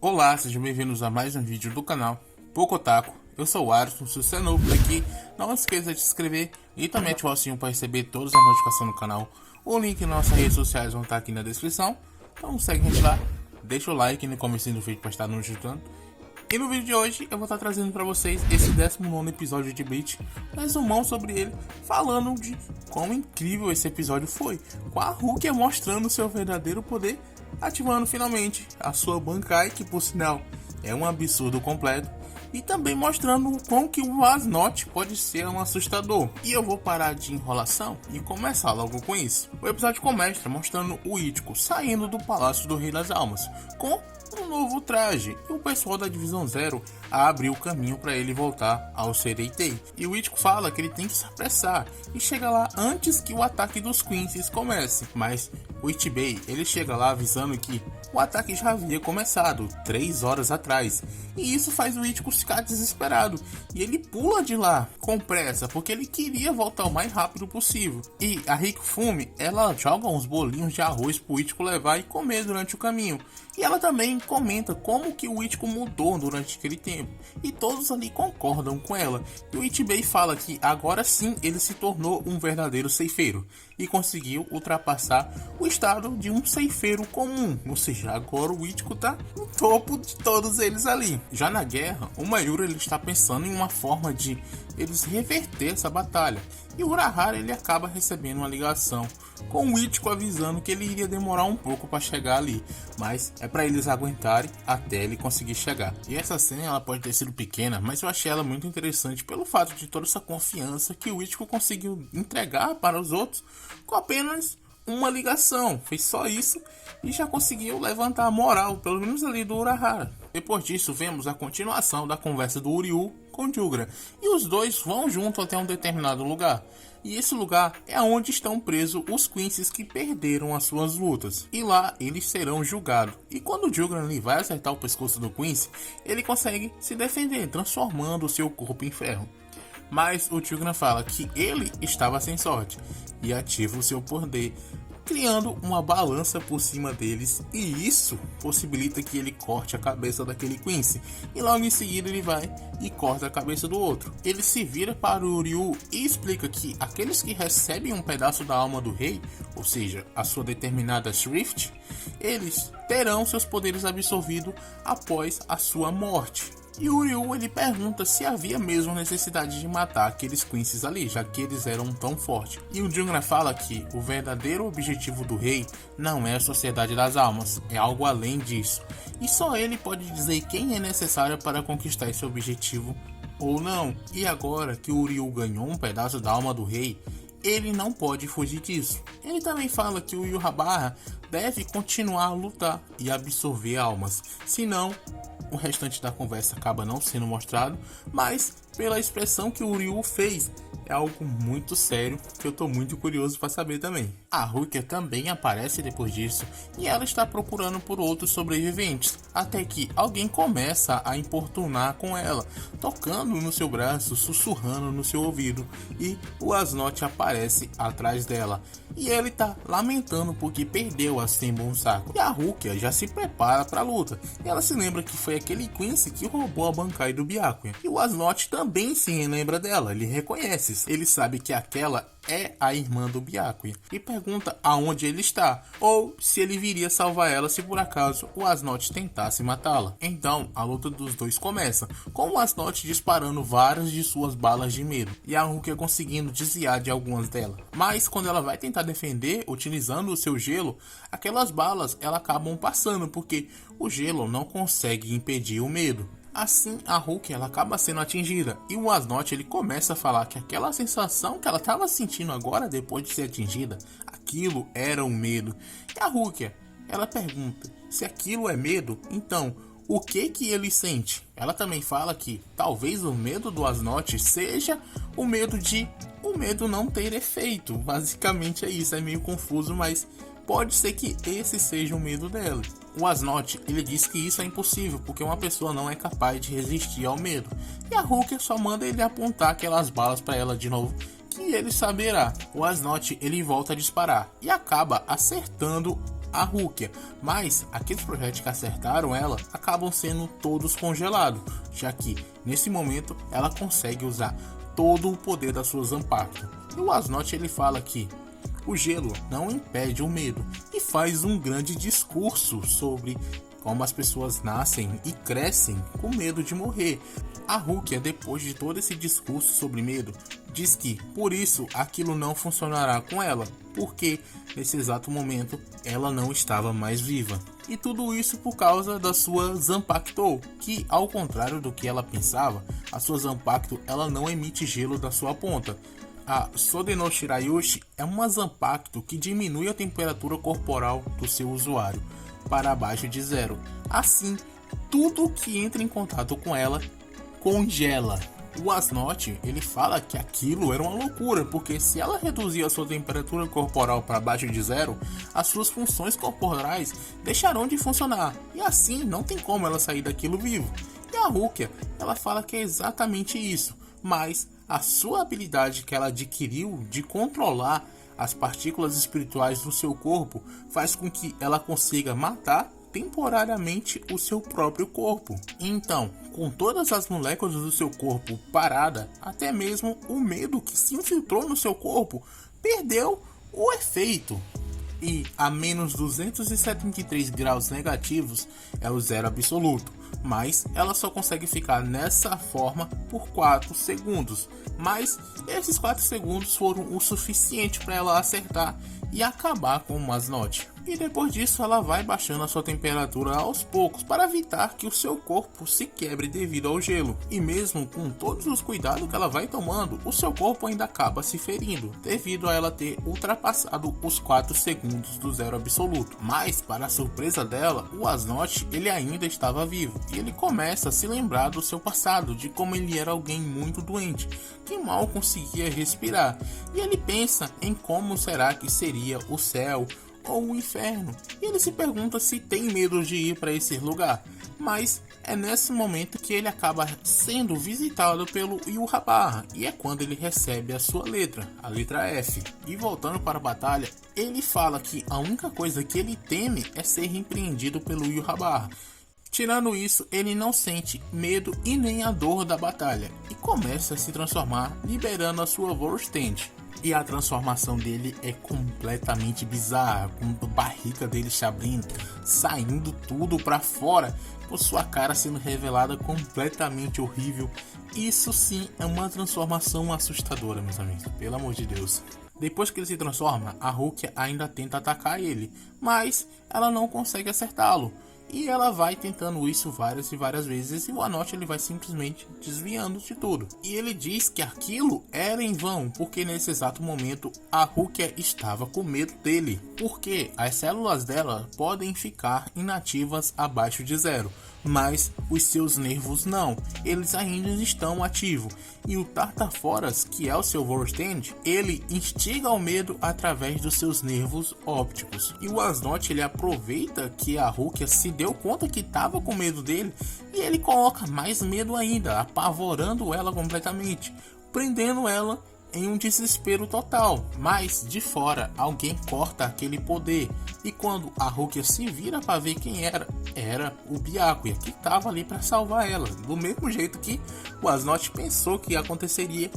Olá, sejam bem-vindos a mais um vídeo do canal Pouco Otaku. Eu sou o Arisson, se você é novo por aqui, não esqueça de se inscrever e também ativar o sininho para receber todas as notificações do canal. O link nas nossas redes sociais vão estar aqui na descrição, então segue a gente lá, deixa o like no começo do vídeo para estar nos ajudando. E no vídeo de hoje eu vou estar trazendo para vocês esse 19º episódio de Bleach, resumão sobre ele, falando de quão incrível esse episódio foi, com a Rukia mostrando seu verdadeiro poder, ativando finalmente a sua Bankai, que por sinal é um absurdo completo, e também mostrando o quão que o Asnot pode ser um assustador. E eu vou parar de enrolação e começar logo com isso. O episódio começa mostrando o Ichigo saindo do Palácio do Rei das Almas, com um novo traje, e o pessoal da Divisão Zero abre o caminho para ele voltar ao Sereitei. E o Ichigo fala que ele tem que se apressar e chega lá antes que o ataque dos Quincy's comece. Mas o Ichibei, ele chega lá avisando que o ataque já havia começado 3 horas atrás, e isso faz o Ichigo ficar desesperado, e ele pula de lá com pressa, porque ele queria voltar o mais rápido possível. E a Rikifumi, ela joga uns bolinhos de arroz pro Ichigo levar e comer durante o caminho, e ela também comenta como que o Ichigo mudou durante aquele tempo, e todos ali concordam com ela. E o Ichibei fala que agora sim ele se tornou um verdadeiro ceifeiro, e conseguiu ultrapassar o estado de um ceifeiro comum, ou seja, agora o Ichigo tá no topo de todos eles ali. Já na guerra, o Mayura ele está pensando em uma forma de eles reverter essa batalha, e o Urahara ele acaba recebendo uma ligação com o Ichigo avisando que ele iria demorar um pouco para chegar ali, mas é para eles aguentarem até ele conseguir chegar. E essa cena ela pode ter sido pequena, mas eu achei ela muito interessante pelo fato de toda essa confiança que o Ichigo conseguiu entregar para os outros com apenas uma ligação. Fez só isso e já conseguiu levantar a moral, pelo menos ali do Urahara. Depois disso, vemos a continuação da conversa do Uryu com o Jugra, e os dois vão junto até um determinado lugar. E esse lugar é onde estão presos os Quincy's que perderam as suas lutas. E lá eles serão julgados. E quando o Jugra vai acertar o pescoço do Quincy, ele consegue se defender, transformando o seu corpo em ferro. Mas o Jugra fala que ele estava sem sorte e ativa o seu poder, criando uma balança por cima deles, e isso possibilita que ele corte a cabeça daquele Quincy, e logo em seguida ele vai e corta a cabeça do outro. Ele se vira para o Ryu e explica que aqueles que recebem um pedaço da alma do rei, ou seja, a sua determinada Shrift, eles terão seus poderes absorvidos após a sua morte. E o Ryu ele pergunta se havia mesmo necessidade de matar aqueles Quincy's ali, já que eles eram tão fortes. E o Jugra fala que o verdadeiro objetivo do rei não é a Sociedade das Almas, é algo além disso. E só ele pode dizer quem é necessário para conquistar esse objetivo ou não. E agora que o Ryu ganhou um pedaço da alma do rei, ele não pode fugir disso. Ele também fala que o Yhwach deve continuar a lutar e absorver almas, senão o restante da conversa acaba não sendo mostrado, mas pela expressão que o Ryu fez, é algo muito sério que eu tô muito curioso para saber também. A Rukia também aparece depois disso e ela está procurando por outros sobreviventes, até que alguém começa a importunar com ela, tocando no seu braço, sussurrando no seu ouvido, e o Asnot aparece atrás dela. E ele tá lamentando porque perdeu a Senbon Saco. E a Rukia já se prepara para a luta. E ela se lembra que foi aquele Quincy que roubou a Bankai do Byakuya. E o Asnot também se lembra dela, ele reconhece. Ele sabe que aquela é a irmã do Byakuya e pergunta aonde ele está, ou se ele viria salvar ela se por acaso o Asnot tentasse matá-la. Então a luta dos dois começa, com o Asnot disparando várias de suas balas de medo e a Rukia conseguindo desviar de algumas delas. Mas quando ela vai tentar defender utilizando o seu gelo, aquelas balas elas acabam passando porque o gelo não consegue impedir o medo. Assim, a Rukia ela acaba sendo atingida e o Asnot ele começa a falar que aquela sensação que ela estava sentindo agora depois de ser atingida, aquilo era um medo. E a Rukia ela pergunta se aquilo é medo, então o que ele sente? Ela também fala que talvez o medo do Asnot seja o medo de o medo não ter efeito. Basicamente é isso, é meio confuso, mas pode ser que esse seja o medo dela. O Asnot ele diz que isso é impossível porque uma pessoa não é capaz de resistir ao medo. E a Rukia só manda ele apontar aquelas balas para ela de novo, que ele saberá. O Asnot ele volta a disparar e acaba acertando a Rukia, mas aqueles projéteis que acertaram ela acabam sendo todos congelados, já que nesse momento ela consegue usar todo o poder da sua Zanpakuto. E o Asnot ele fala que o gelo não impede o medo e faz um grande discurso sobre como as pessoas nascem e crescem com medo de morrer. A Rukia, depois de todo esse discurso sobre medo, diz que por isso aquilo não funcionará com ela, porque nesse exato momento ela não estava mais viva. E tudo isso por causa da sua Zanpakuto, que ao contrário do que ela pensava, a sua Zanpakuto ela não emite gelo da sua ponta. A Sodeno Shirayushi é uma Zanpakuto que diminui a temperatura corporal do seu usuário para abaixo de zero. Assim, tudo que entra em contato com ela congela. O Asnot ele fala que aquilo era uma loucura, porque se ela reduzir a sua temperatura corporal para abaixo de zero, as suas funções corporais deixarão de funcionar, e assim não tem como ela sair daquilo vivo. E a Rukia, ela fala que é exatamente isso, mas a sua habilidade que ela adquiriu de controlar as partículas espirituais do seu corpo faz com que ela consiga matar temporariamente o seu próprio corpo. Então, com todas as moléculas do seu corpo parada, até mesmo o medo que se infiltrou no seu corpo perdeu o efeito. E a menos 273 graus negativos é o zero absoluto, mas ela só consegue ficar nessa forma por 4 segundos. Mas esses 4 segundos foram o suficiente para ela acertar e acabar com o Asnot. E depois disso ela vai baixando a sua temperatura aos poucos para evitar que o seu corpo se quebre devido ao gelo. E mesmo com todos os cuidados que ela vai tomando, o seu corpo ainda acaba se ferindo, devido a ela ter ultrapassado os 4 segundos do zero absoluto. Mas, para a surpresa dela, o Asnot ele ainda estava vivo, e ele começa a se lembrar do seu passado, de como ele era alguém muito doente, que mal conseguia respirar, e ele pensa em como será que seria o céu ou o inferno, e ele se pergunta se tem medo de ir para esse lugar. Mas é nesse momento que ele acaba sendo visitado pelo Yhwach, e é quando ele recebe a sua letra, a letra F. E voltando para a batalha, ele fala que a única coisa que ele teme é ser repreendido pelo Yhwach. Tirando isso, ele não sente medo e nem a dor da batalha, e começa a se transformar, liberando a sua Vorstand. E a transformação dele é completamente bizarra, com a barriga dele se abrindo, saindo tudo pra fora, com sua cara sendo revelada completamente horrível. Isso sim é uma transformação assustadora, meus amigos, pelo amor de Deus. Depois que ele se transforma, a Rukia ainda tenta atacar ele, mas ela não consegue acertá-lo. E ela vai tentando isso várias e várias vezes, e o Asnot ele vai simplesmente desviando de tudo. E ele diz que aquilo era em vão, porque nesse exato momento a Rukia estava com medo dele, porque as células dela podem ficar inativas abaixo de zero, mas os seus nervos não, eles ainda estão ativos. E o Tartaforas, que é o seu Vorstand, ele instiga o medo através dos seus nervos ópticos. E o Asnot ele aproveita que a Rukia se deu conta que estava com medo dele, e ele coloca mais medo ainda, apavorando ela completamente, prendendo ela em um desespero total. Mas de fora alguém corta aquele poder, e quando a Rukia se vira para ver quem era o Byakuya, que estava ali para salvar ela, do mesmo jeito que o Asnot pensou que aconteceria.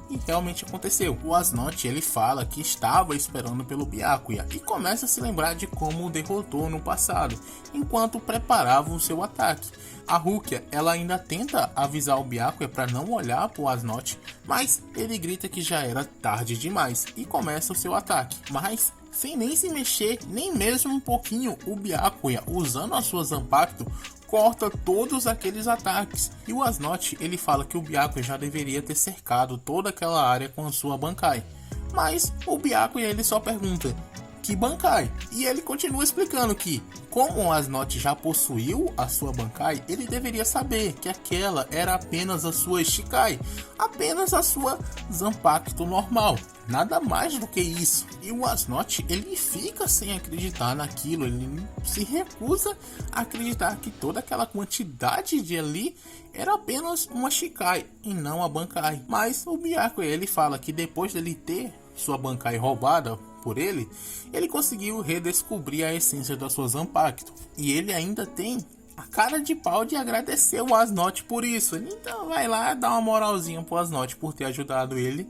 E realmente aconteceu. O Asnot ele fala que estava esperando pelo Byakuya e começa a se lembrar de como o derrotou no passado, enquanto preparava o seu ataque. A Rukia ela ainda tenta avisar o Byakuya para não olhar para o Asnot, mas ele grita que já era tarde demais e começa o seu ataque. Mas sem nem se mexer, nem mesmo um pouquinho, o Byakuya, usando a sua Zanpakuto, corta todos aqueles ataques. E o Asnot ele fala que o Byakuya já deveria ter cercado toda aquela área com a sua Bankai. Mas o Byakuya ele só pergunta: que Bankai? E ele continua explicando que, como o Asnot já possuiu a sua Bankai, ele deveria saber que aquela era apenas a sua Shikai, apenas a sua Zanpakuto normal, nada mais do que isso. E o Asnot ele fica sem acreditar naquilo, ele se recusa a acreditar que toda aquela quantidade de ali era apenas uma Shikai e não a Bankai. Mas o Byakuya ele fala que depois dele ter sua Bankai roubada por ele, ele conseguiu redescobrir a essência da sua Zanpakuto. E ele ainda tem a cara de pau de agradecer o Asnot por isso. Ele então vai lá dar uma moralzinha pro Asnot por ter ajudado ele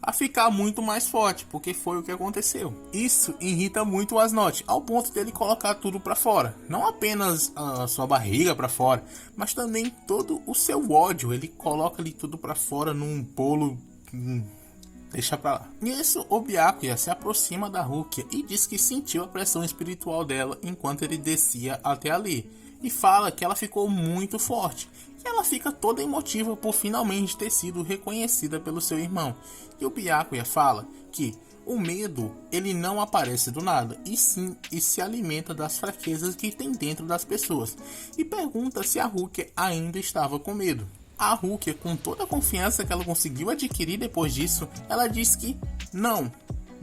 a ficar muito mais forte, porque foi o que aconteceu. Isso irrita muito o Asnot, ao ponto dele colocar tudo pra fora. Não apenas a sua barriga pra fora, mas também todo o seu ódio. Ele coloca ali tudo pra fora num bolo... Deixa pra lá. Nisso, o Byakuya se aproxima da Rukia e diz que sentiu a pressão espiritual dela enquanto ele descia até ali. E fala que ela ficou muito forte. E ela fica toda emotiva por finalmente ter sido reconhecida pelo seu irmão. E o Byakuya fala que o medo, ele não aparece do nada, e sim se alimenta das fraquezas que tem dentro das pessoas. E pergunta se a Rukia ainda estava com medo. A Rukia, com toda a confiança que ela conseguiu adquirir depois disso, ela diz que não.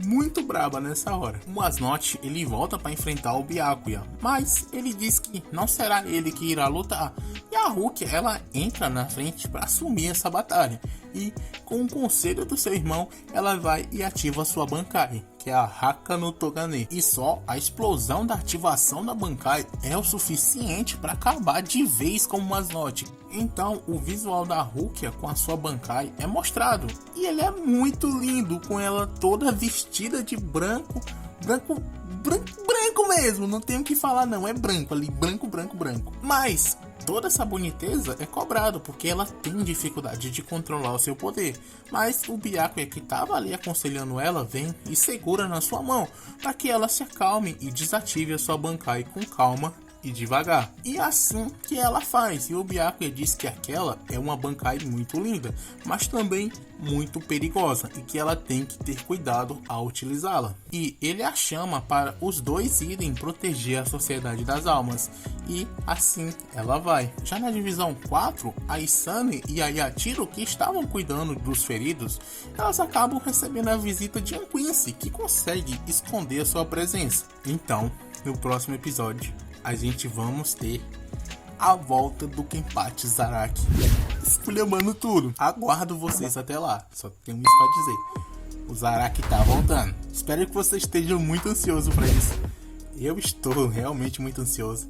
Muito braba nessa hora. O Asnot, ele volta para enfrentar o Byakuya, mas ele diz que não será ele que irá lutar. E a Rukia, ela entra na frente para assumir essa batalha. E com o conselho do seu irmão, ela vai e ativa sua Bankai, que é a Haka no Togane. E só a explosão da ativação da Bankai é o suficiente para acabar de vez com o Asnot. Então o visual da Rukia com a sua Bankai é mostrado. E ele é muito lindo, com ela toda vestida de branco. Branco mesmo, não tenho o que falar não, é branco ali, branco. Mas toda essa boniteza é cobrado, porque ela tem dificuldade de controlar o seu poder. Mas o Byakuya, que estava ali aconselhando ela, vem e segura na sua mão, para que ela se acalme e desative a sua Bankai com calma e devagar. E assim que ela faz. E o Byakuya diz que aquela é uma Bankai muito linda, mas também muito perigosa, e que ela tem que ter cuidado ao utilizá-la. E ele a chama para os dois irem proteger a Sociedade das Almas. E assim ela vai. Já na divisão 4, a Isane e a Yatiro, que estavam cuidando dos feridos, elas acabam recebendo a visita de um Quincy, que consegue esconder a sua presença. Então, no próximo episódio, a gente vamos ter a volta do Kenpachi Zaraki, esculhambando tudo. Aguardo vocês até lá, só tenho isso pra dizer. O Zaraki tá voltando. Espero que vocês estejam muito ansiosos pra isso. Eu estou realmente muito ansioso.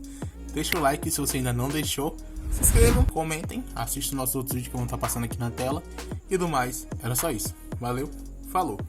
Deixa o like se você ainda não deixou. Se inscrevam, comentem, assistam nossos outros vídeos que vão estar passando aqui na tela. E do mais, era só isso. Valeu, falou!